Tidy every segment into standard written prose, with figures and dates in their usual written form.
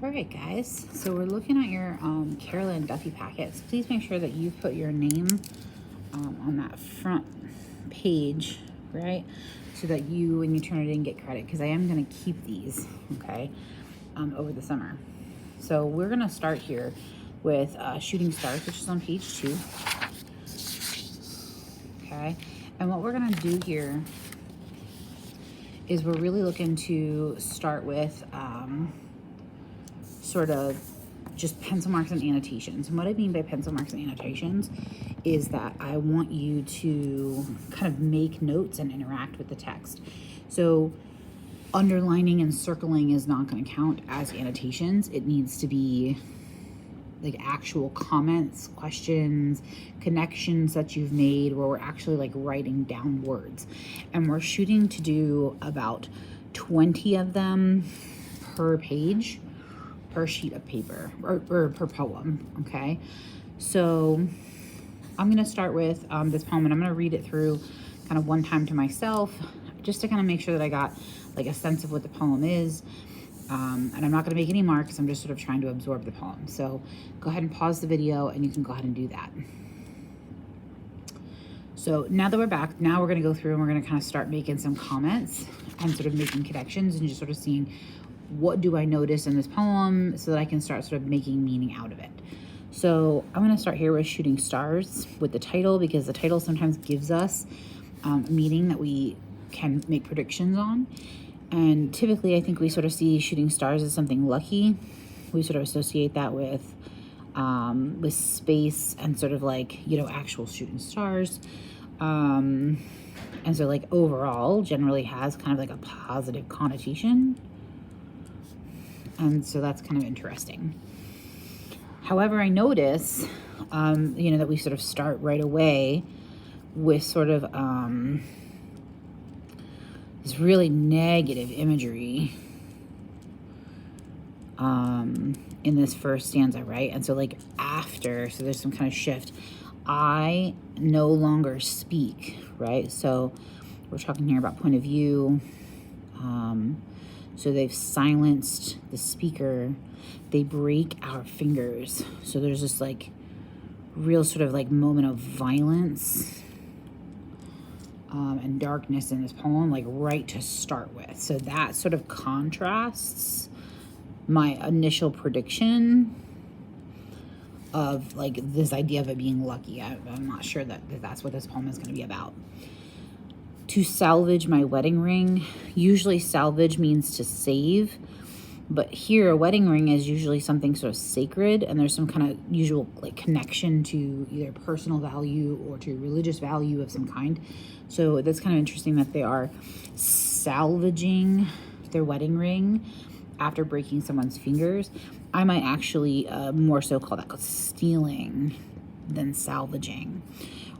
All right, guys, so we're looking at your Carolyn Duffy packets. Please make sure that you put your name on that front page, right? So that you, when you turn it in, get credit, because I am going to keep these, okay, over the summer. So we're going to start here with Shooting Stars, which is on page 2. Okay, and what we're going to do here is we're really looking to start with sort of just pencil marks and annotations. And what I mean by pencil marks and annotations is that I want you to kind of make notes and interact with the text. So underlining and circling is not going to count as annotations. It needs to be like actual comments, questions, connections that you've made where we're actually like writing down words. And we're shooting to do about 20 of them per page, per sheet of paper, or per poem, okay? So I'm gonna start with this poem, and I'm gonna read it through kind of one time to myself, just to kind of make sure that I got like a sense of what the poem is. And I'm not gonna make any marks, I'm just sort of trying to absorb the poem. So go ahead and pause the video and you can go ahead and do that. So now that we're back, now we're gonna go through and we're gonna kind of start making some comments and sort of making connections and just sort of seeing what do I notice in this poem so that I can start sort of making meaning out of it. So I'm going to start here with Shooting Stars with the title, because the title sometimes gives us a meaning that we can make predictions on. And typically I think we sort of see shooting stars as something lucky. We sort of associate that with space and sort of like, you know, actual shooting stars. And so like overall generally has kind of like a positive connotation. And so that's kind of interesting. However, I notice, you know, that we sort of start right away with sort of this really negative imagery in this first stanza, right? And so like after, so there's some kind of shift. I no longer speak, right? So we're talking here about point of view. So they've silenced the speaker. They break our fingers. So there's this like real sort of like moment of violence and darkness in this poem, like right to start with. So that sort of contrasts my initial prediction of like this idea of it being lucky. I'm not sure that that's what this poem is going to be about. To salvage my wedding ring. Usually salvage means to save, but here a wedding ring is usually something sort of sacred, and there's some kind of usual like connection to either personal value or to religious value of some kind. So that's kind of interesting that they are salvaging their wedding ring after breaking someone's fingers. I might actually more so call that stealing than salvaging.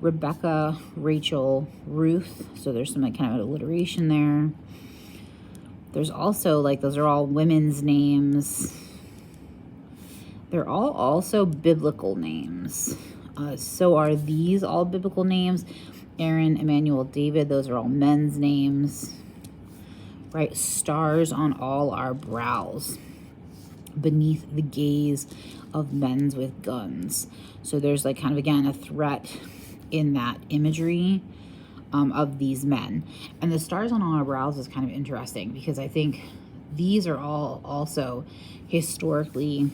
Rebecca, Rachel, Ruth. So there's some like kind of alliteration there. There's also like, those are all women's names. They're all also biblical names. So are these all biblical names? Aaron, Emmanuel, David, those are all men's names, right? Stars on all our brows, beneath the gaze of men with guns. So there's like kind of, again, a threat in that imagery of these men. And the stars on all our brows is kind of interesting, because I think these are all also historically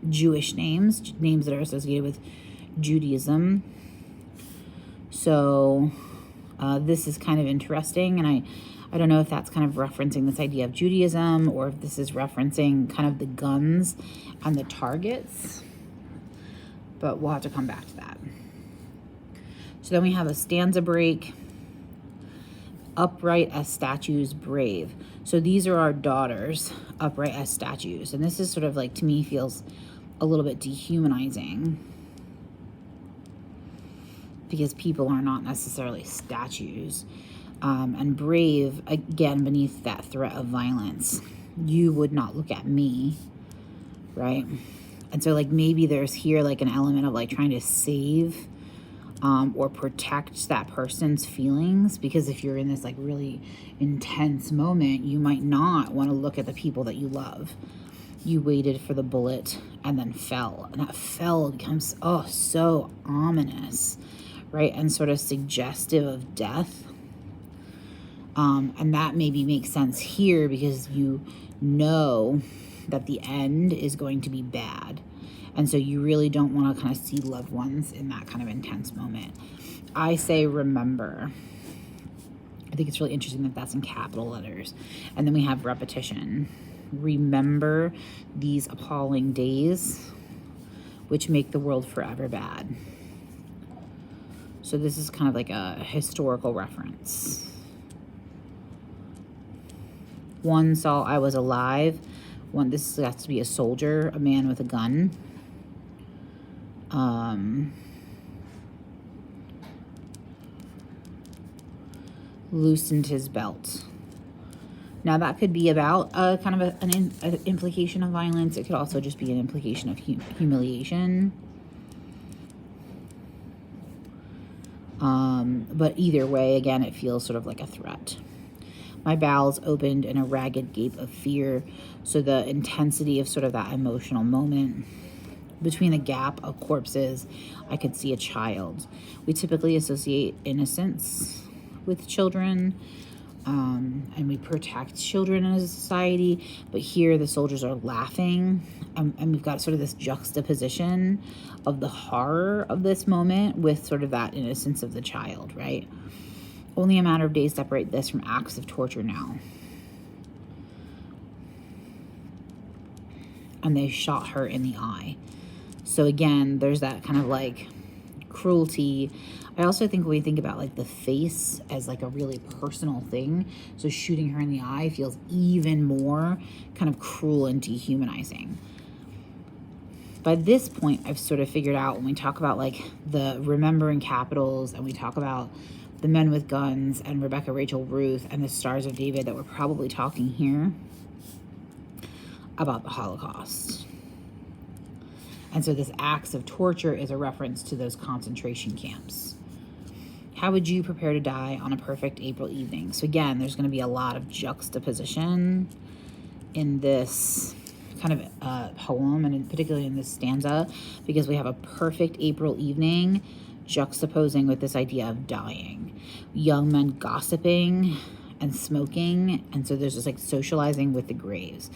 Jewish names that are associated with Judaism. So this is kind of interesting, and I don't know if that's kind of referencing this idea of Judaism, or if this is referencing kind of the guns and the targets, but we'll have to come back to that. So then we have a stanza break. Upright as statues, brave. So these are our daughters, upright as statues. And this is sort of like, to me, feels a little bit dehumanizing, because people are not necessarily statues. And brave, again, beneath that threat of violence. You would not look at me, right? And so like maybe there's here like an element of like trying to save or protect that person's feelings, because if you're in this like really intense moment, you might not want to look at the people that you love. You waited for the bullet and then fell. And that fell becomes, oh, so ominous, right? And sort of suggestive of death. And that maybe makes sense here because you know that the end is going to be bad. And so you really don't want to kind of see loved ones in that kind of intense moment. I say remember. I think it's really interesting that that's in capital letters. And then we have repetition. Remember these appalling days which make the world forever bad. So this is kind of like a historical reference. One saw I was alive. One, this has to be a soldier, a man with a gun. Loosened his belt. Now that could be about kind of an implication of violence. It could also just be an implication of humiliation. But either way, again, it feels sort of like a threat. My bowels opened in a ragged gape of fear. So the intensity of sort of that emotional moment. Between the gap of corpses, I could see a child. We typically associate innocence with children, and we protect children as a society, but here the soldiers are laughing, and we've got sort of this juxtaposition of the horror of this moment with sort of that innocence of the child, right? Only a matter of days separate this from acts of torture now. And they shot her in the eye. So again, there's that kind of like cruelty. I also think when we think about like the face as like a really personal thing, so shooting her in the eye feels even more kind of cruel and dehumanizing. By this point, I've sort of figured out when we talk about like the remembering capitals and we talk about the men with guns and Rebecca, Rachel, Ruth, and the Stars of David, that we're probably talking here about the Holocaust. And so this acts of torture is a reference to those concentration camps. How would you prepare to die on a perfect April evening? So again, there's going to be a lot of juxtaposition in this kind of poem, and particularly in this stanza, because we have a perfect April evening juxtaposing with this idea of dying. Young men gossiping and smoking, and so there's this like socializing with the graves.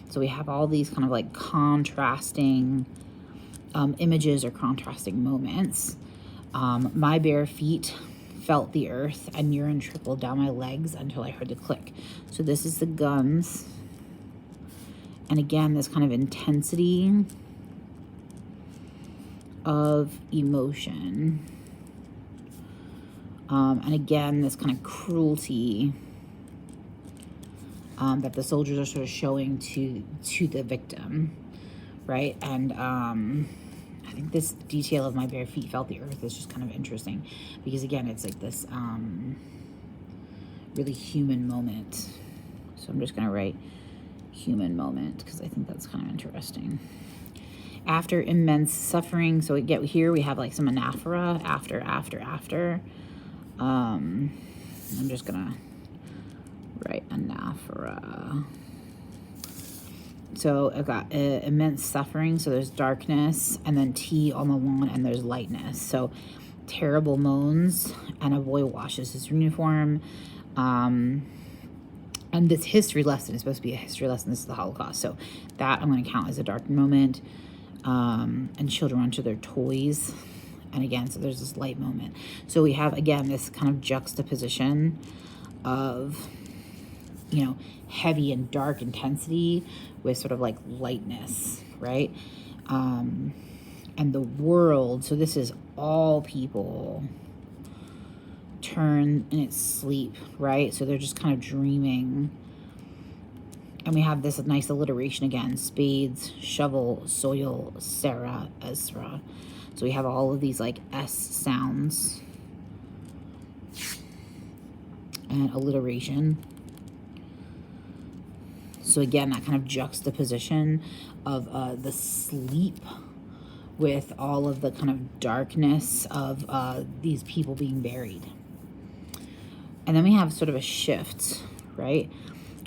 So we have all these kind of like contrasting images or contrasting moments. My bare feet felt the earth and urine trickled down my legs until I heard the click. So this is the guns. And again, this kind of intensity of emotion. And again, this kind of cruelty that the soldiers are sort of showing to the victim, right? And I think this detail of my bare feet felt the earth is just kind of interesting because again, it's like this really human moment. So I'm just gonna write human moment because I think that's kind of interesting. After immense suffering, so here we have like some anaphora, after. I'm just gonna write anaphora. So I've got immense suffering, so there's darkness, and then T on the lawn, and there's lightness. So terrible moans, and a boy washes his uniform. And this history lesson is supposed to be a history lesson. This is the Holocaust. So that I'm going to count as a dark moment. And children run to their toys. And again, so there's this light moment. So we have, again, this kind of juxtaposition of, you know, heavy and dark intensity with sort of like lightness, right? And the world, so this is all people turn in its sleep, right? So they're just kind of dreaming. And we have this nice alliteration again: spades, shovel, soil, Sarah, Ezra. So we have all of these like S sounds and alliteration. So again, that kind of juxtaposition of the sleep with all of the kind of darkness of these people being buried. And then we have sort of a shift, right?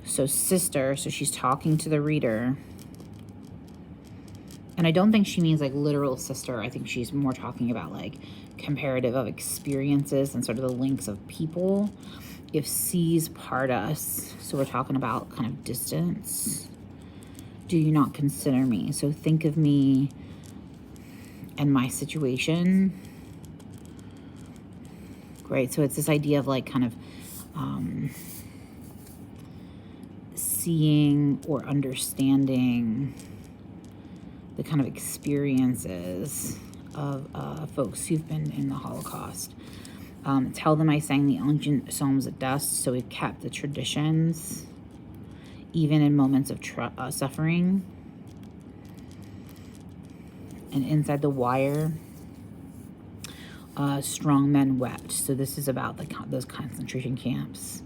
So sister, so she's talking to the reader. And I don't think she means like literal sister. I think she's more talking about like comparative of experiences and sort of the links of people. If seas part us, so we're talking about kind of distance. Do you not consider me? So think of me and my situation. Great. So it's this idea of like kind of seeing or understanding the kind of experiences of folks who've been in the Holocaust. Tell them I sang the ancient psalms at dusk, so we've kept the traditions, even in moments of suffering. And inside the wire, strong men wept. So this is about those concentration camps.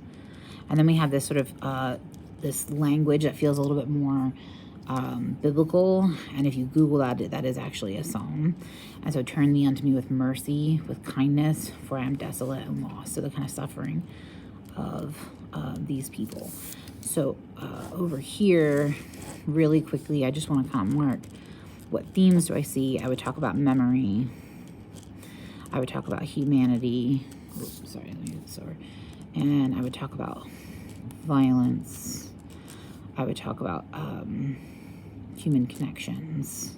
And then we have this sort of this language that feels a little bit more biblical, and if you Google that, that is actually a psalm. And so turn thee unto me with mercy, with kindness, for I am desolate and lost. So the kind of suffering of these people. So over here, really quickly, I just want to kind of mark what themes do I see. I would talk about memory. I would talk about humanity. Oops, sorry, let me get this over. And I would talk about violence. I would talk about human connections.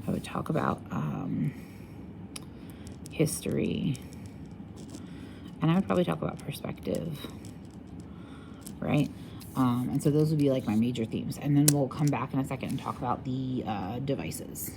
I would talk about history. And I would probably talk about perspective, right? And so those would be like my major themes. And then we'll come back in a second and talk about the devices.